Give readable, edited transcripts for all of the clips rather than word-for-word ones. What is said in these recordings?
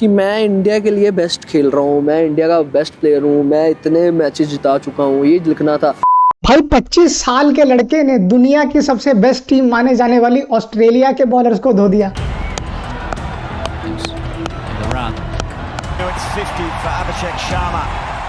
कि मैं इंडिया के लिए बेस्ट खेल रहा हूँ, मैं इंडिया का बेस्ट प्लेयर हूँ, मैं इतने मैचेस जिता चुका हूँ, ये लिखना था। भाई 25 साल के लड़के ने दुनिया की सबसे बेस्ट टीम माने जाने वाली ऑस्ट्रेलिया के बॉलर्स को धो दिया।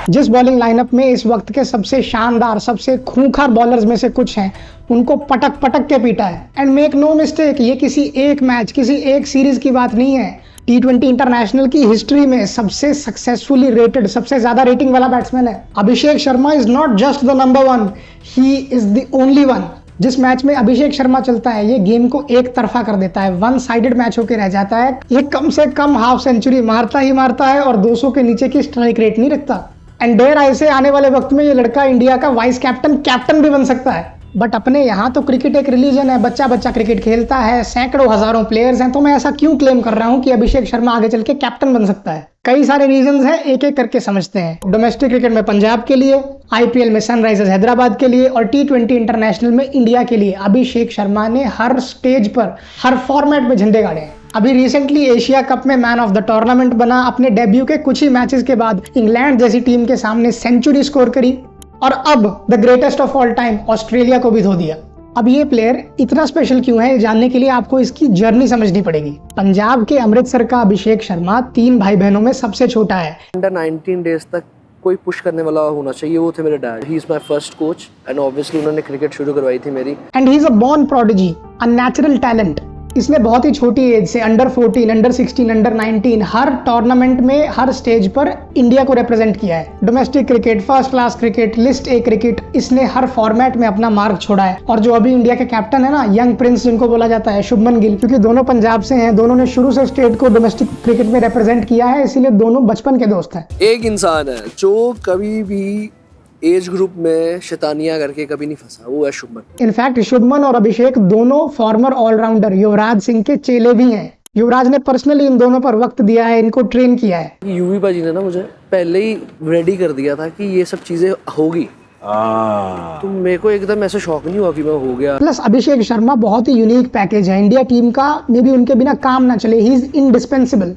जिस बॉलिंग लाइनअप में इस वक्त के सबसे शानदार, सबसे खूंखार बॉलर्स में से कुछ हैं, उनको पटक पटक के पीटा है। एंड मेक नो मिस्टेक, ये किसी एक मैच, किसी एक सीरीज की बात नहीं है। T20 इंटरनेशनल की हिस्ट्री में सबसे सक्सेसफुली रेटेड, सबसे ज्यादा रेटिंग वाला बैट्समैन है। Abhishek Sharma is not just the number one, he is the only one. जिस मैच में अभिषेक शर्मा चलता है, ये गेम को एक तरफा कर देता है, वन साइडेड मैच होकर रह जाता है। ये कम से कम हाफ सेंचुरी मारता ही मारता है और 200 के नीचे की स्ट्राइक रेट नहीं रखता। एंड डेयर ऐसे आने वाले वक्त में ये लड़का इंडिया का वाइस कैप्टन भी बन सकता है। बट अपने यहाँ तो क्रिकेट एक रिलीजन है, बच्चा बच्चा क्रिकेट खेलता है, सैकड़ों हजारों प्लेयर्स हैं, तो मैं ऐसा क्यों क्लेम कर रहा हूँ कि अभिषेक शर्मा आगे चल के कैप्टन बन सकता है। कई सारे रीजंस हैं, एक एक करके समझते हैं। डोमेस्टिक क्रिकेट में पंजाब के लिए, आईपीएल में सनराइजर्स हैदराबाद के लिए और T20 इंटरनेशनल में इंडिया के लिए अभिषेक शर्मा ने हर स्टेज पर, हर फॉर्मेट में झंडे गाड़े हैं। अभी रिसेंटली एशिया कप में मैन ऑफ द टूर्नामेंट बना, अपने डेब्यू के कुछ ही मैचेस के बाद इंग्लैंड जैसी टीम के सामने सेंचुरी स्कोर करी और अब the greatest of all time Australia को भी धो दिया। अब ये प्लेयर इतना स्पेशल क्यों है, ये जानने के लिए आपको इसकी जर्नी समझनी पड़ेगी। पंजाब के अमृतसर का अभिषेक शर्मा 3 भाई बहनों में सबसे छोटा है। अंडर 19 डेज तक कोई पुश करने वाला होना चाहिए, वो थे मेरे dad. He is my first coach and obviously उन्होंने क्रिकेट शुरू करवाई थी मेरी। And he is a born prodigy, a natural talent. इसने बहुत ही छोटी एज से अंडर 14, अंडर 16, अंडर 19 हर टूर्नामेंट में, हर स्टेज पर इंडिया को रिप्रेजेंट किया है। Domestic cricket, first class cricket, list A cricket, इसने हर फॉर्मेट में अपना मार्क छोड़ा है। और जो अभी इंडिया के कैप्टन है ना, यंग प्रिंस जिनको बोला जाता है, शुभमन गिल, क्योंकि दोनों पंजाब से हैं, दोनों ने शुरू से स्टेट को डोमेस्टिक क्रिकेट में रिप्रेजेंट किया है, इसीलिए दोनों बचपन के दोस्त हैं। एक इंसान है जो कभी भी एज ग्रुप में शैतानियां करके कभी नहीं फंसा, वो है शुभमन। इनफैक्ट शुभमन और अभिषेक दोनों फॉर्मर ऑलराउंडर युवराज सिंह के चेले भी हैं। युवराज ने पर्सनली इन दोनों पर वक्त दिया है, इनको ट्रेन किया है। यूवी बाजी ने ना मुझे पहले ही रेडी कर दिया था कि ये सब चीजें होगी, तो मेरे को एकदम ऐसा शौक नहीं हुआ कि मैं हो गया। प्लस अभिषेक शर्मा बहुत ही यूनिक पैकेज है इंडिया टीम का, मे भी उनके बिना काम ना चले, ही इज इंडिस्पेंसिबल।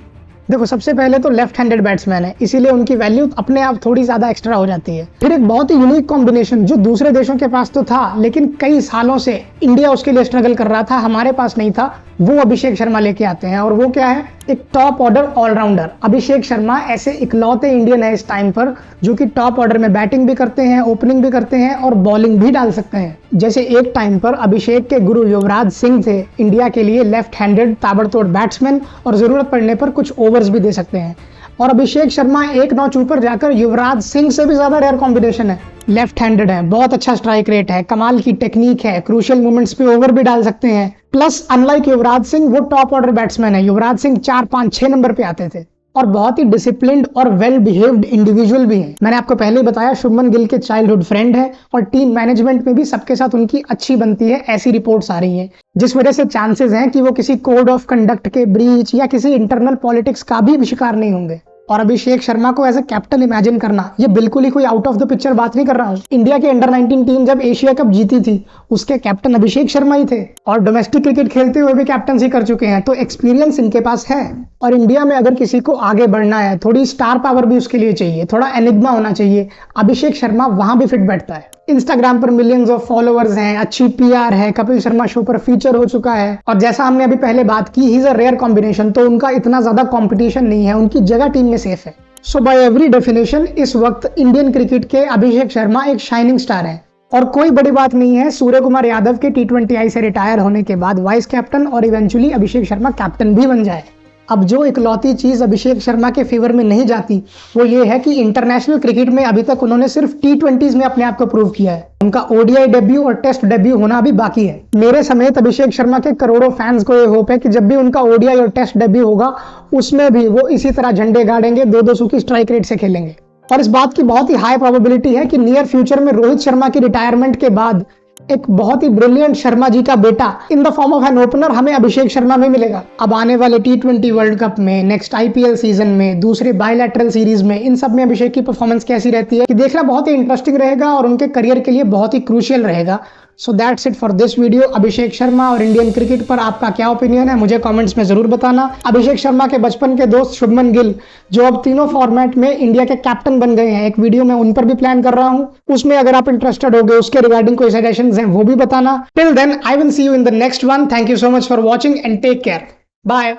देखो, सबसे पहले तो लेफ्ट हैंडेड बैट्समैन है, इसीलिए उनकी वैल्यू अपने आप थोड़ी ज्यादा एक्स्ट्रा हो जाती है। फिर एक बहुत ही यूनिक कॉम्बिनेशन जो दूसरे देशों के पास तो था, लेकिन कई सालों से इंडिया उसके लिए स्ट्रगल कर रहा था, हमारे पास नहीं था, वो अभिषेक शर्मा लेके आते हैं। और वो क्या है? एक top order allrounder. Abhishek Sharma ऐसे इकलौते इंडियन है इस टाइम पर जो कि टॉप ऑर्डर में बैटिंग भी करते हैं, ओपनिंग भी करते हैं और बॉलिंग भी डाल सकते हैं। जैसे एक टाइम पर अभिषेक के गुरु युवराज सिंह थे, इंडिया के लिए लेफ्ट हैंडेड ताबड़तोड़ बैट्समैन और जरूरत पड़ने पर कुछ ओवर्स भी दे सकते हैं। और अभिषेक शर्मा एक नॉच ऊपर जाकर युवराज सिंह से भी ज्यादा रेयर कॉम्बिनेशन है। लेफ्ट हैंडेड है, बहुत अच्छा स्ट्राइक रेट है, कमाल की टेक्निक है, क्रूशियल मोमेंट्स पे ओवर भी डाल सकते हैं। प्लस अनलाइक युवराज सिंह, वो टॉप ऑर्डर बैट्समैन है। युवराज सिंह 4, 5, 6 नंबर पे आते थे और बहुत ही डिसिप्लिन्ड और वेल बिहेव्ड इंडिविजुअल भी है। मैंने आपको पहले ही बताया, शुभमन गिल के चाइल्डहुड फ्रेंड है और टीम मैनेजमेंट में भी सबके साथ उनकी अच्छी बनती है, ऐसी रिपोर्ट्स आ रही हैं, जिस वजह से चांसेस हैं कि वो किसी कोड ऑफ कंडक्ट के ब्रीच या किसी इंटरनल पॉलिटिक्स का भी शिकार नहीं होंगे। और अभिषेक शर्मा को एज ए कैप्टन इमेजिन करना, ये बिल्कुल ही कोई आउट ऑफ द पिक्चर बात नहीं कर रहा हूँ। इंडिया के अंडर 19 टीम जब एशिया कप जीती थी, उसके कैप्टन अभिषेक शर्मा ही थे और डोमेस्टिक क्रिकेट खेलते हुए भी कैप्टनसी कर चुके हैं, तो एक्सपीरियंस इनके पास है। और इंडिया में अगर किसी को आगे बढ़ना है, थोड़ी स्टार पावर भी उसके लिए चाहिए, थोड़ा एनिग्मा होना चाहिए, अभिषेक शर्मा वहां भी फिट बैठता है। इंस्टाग्राम पर मिलियंस ऑफ फॉलोअर्स हैं, अच्छी पीआर है, कपिल शर्मा शो पर फीचर हो चुका है और जैसा हमने अभी पहले बात की, he is a rare combination, तो उनका इतना ज्यादा कंपटीशन नहीं है, उनकी जगह टीम में सेफ है। सो बाय एवरी डेफिनेशन इस वक्त इंडियन क्रिकेट के अभिषेक शर्मा एक शाइनिंग स्टार है। और कोई बड़ी बात नहीं है, सूर्य कुमार यादव के T20I से रिटायर होने के बाद वाइस कैप्टन और इवेंचुअली अभिषेक शर्मा कैप्टन भी बन जाए। अब जो इकलौती चीज अभिषेक शर्मा के फेवर में नहीं जाती, वो ये है कि इंटरनेशनल क्रिकेट में अभी तक उन्होंने सिर्फ T20s में अपने आप को प्रूव किया है। उनका ODI डेब्यू और टेस्ट डेब्यू होना अभी बाकी है। मेरे समेत अभिषेक शर्मा के करोड़ों फैंस को ये होप है कि जब भी उनका ODI और टेस्ट डेब्यू होगा, उसमें भी वो इसी तरह झंडे गाड़ेंगे, 200 की स्ट्राइक रेट से खेलेंगे। और इस बात की बहुत ही हाई प्रोबेबिलिटी है कि नियर फ्यूचर में रोहित शर्मा की रिटायरमेंट के बाद एक बहुत ही ब्रिलियंट शर्मा जी का बेटा in the form of an opener हमें अभिषेक शर्मा में मिलेगा। अब आने वाले T20 वर्ल्ड कप में, नेक्स्ट IPL सीजन में, दूसरे बायलैटरल सीरीज में, इन सब में अभिषेक की परफॉर्मेंस कैसी रहती है कि देखना बहुत ही इंटरेस्टिंग रहेगा और उनके करियर के लिए बहुत ही क्रूशियल रहेगा। So that's it for this video. Abhishek Sharma और इंडियन क्रिकेट पर आपका क्या ओपिनियन है मुझे कमेंट्स में जरूर बताना। अभिषेक शर्मा के बचपन के दोस्त शुभमन गिल जो अब तीनों फॉर्मेट में इंडिया के कैप्टन बन गए हैं, एक वीडियो मैं उन पर भी प्लान कर रहा हूं, उसमें अगर आप इंटरेस्टेड होगे उसके रिगार्डिंग कोई सजेशंस हैं वो भी बताना। Till then I will see you in the next one. Thank you so much for watching and take care. Bye.